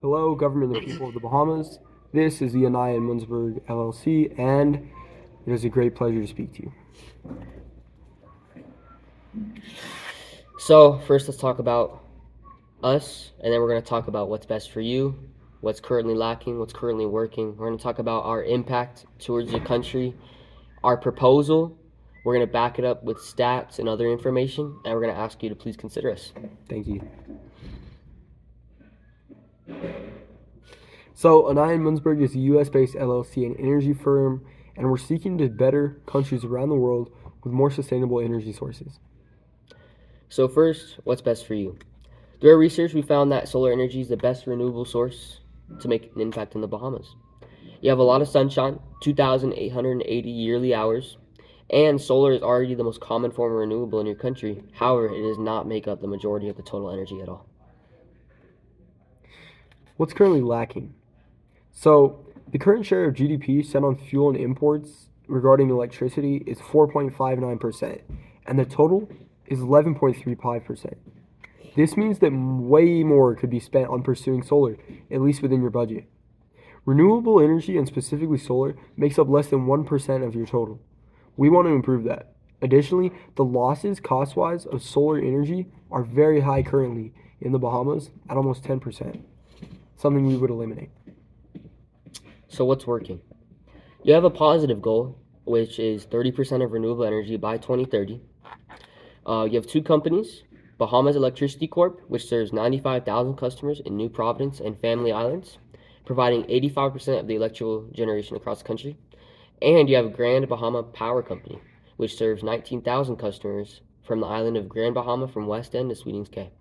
Hello, government and people of the Bahamas. This is the Anaya and Muenzberg LLC, and it is a great pleasure to speak to you. So, first, let's talk about us, and then we're going to talk about what's best for you, what's currently lacking, what's currently working. We're going to talk about our impact towards the country, our proposal. We're going to back it up with stats and other information, and we're going to ask you to please consider us. Thank you. So, Anaya and Muenzberg is a U.S.-based LLC and energy firm, and we're seeking to better countries around the world with more sustainable energy sources. So, first, what's best for you? Through our research, we found that solar energy is the best renewable source to make an impact in the Bahamas. You have a lot of sunshine, 2,880 yearly hours, and solar is already the most common form of renewable in your country. However, it does not make up the majority of the total energy at all. What's currently lacking? So, the current share of GDP spent on fuel and imports regarding electricity is 4.59%, and the total is 11.35%. This means that way more could be spent on pursuing solar, at least within your budget. Renewable energy, and specifically solar, makes up less than 1% of your total. We want to improve that. Additionally, the losses cost wise of solar energy are very high currently in the Bahamas at almost 10%, something we would eliminate. So, what's working? You have a positive goal, which is 30% of renewable energy by 2030. You have two companies, Bahamas Electricity Corp, which serves 95,000 customers in New Providence and Family Islands, providing 85% of the electrical generation across the country. And you have Grand Bahama Power Company, which serves 19,000 customers from the island of Grand Bahama from West End to Sweetings Cay.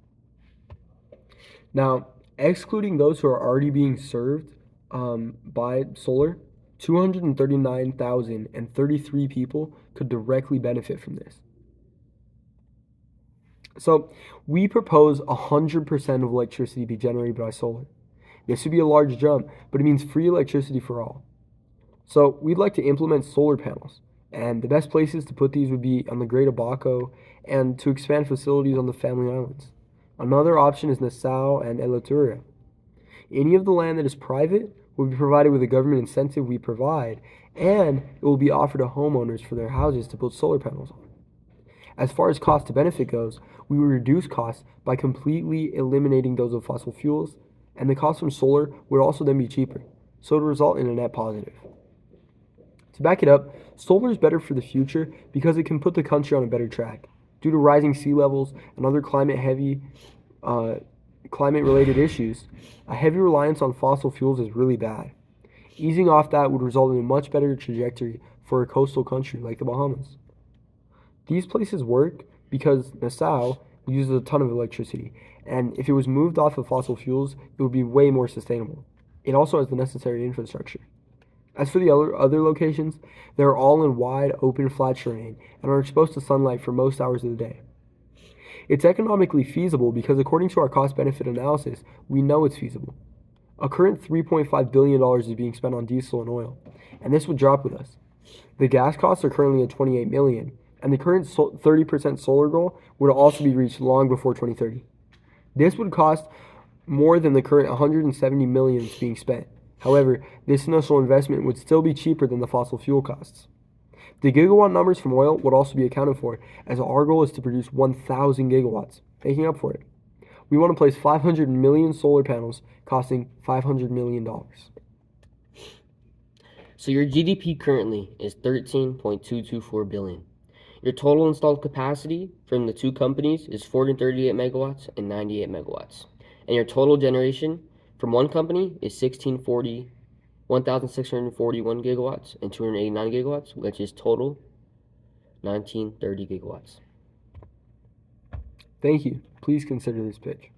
Now, excluding those who are already being served by solar, 239,033 people could directly benefit from this. So, we propose 100% of electricity be generated by solar. This would be a large jump, but it means free electricity for all. So, we'd like to implement solar panels, and the best places to put these would be on the Great Abaco and to expand facilities on the Family Islands. Another option is Nassau and Eleuteria. Any of the land that is private will be provided with a government incentive we provide, and it will be offered to homeowners for their houses to put solar panels on. As far as cost to benefit goes, we would reduce costs by completely eliminating those of fossil fuels, and the cost from solar would also then be cheaper, so it would result in a net positive. To back it up, solar is better for the future because it can put the country on a better track. Due to rising sea levels and other climate related issues, a heavy reliance on fossil fuels is really bad. Easing off that would result in a much better trajectory for a coastal country like the Bahamas. These places work because Nassau uses a ton of electricity, and if it was moved off of fossil fuels, it would be way more sustainable. It also has the necessary infrastructure. As for the other locations, they're all in wide, open, flat terrain and are exposed to sunlight for most hours of the day. It's economically feasible because, according to our cost benefit analysis, we know it's feasible. A current $3.5 billion is being spent on diesel and oil, and this would drop with us. The gas costs are currently at $28 million, and the current 30% solar goal would also be reached long before 2030. This would cost more than the current $170 million being spent. However, this initial investment would still be cheaper than the fossil fuel costs. The gigawatt numbers from oil would also be accounted for, as our goal is to produce 1,000 gigawatts, making up for it. We want to place 500 million solar panels costing $500 million. So your GDP currently is 13.224 billion. Your total installed capacity from the two companies is 438 megawatts and 98 megawatts. And your total generation from one company is 1,641 gigawatts and 289 gigawatts, which is total 1930 gigawatts. Thank you. Please consider this pitch.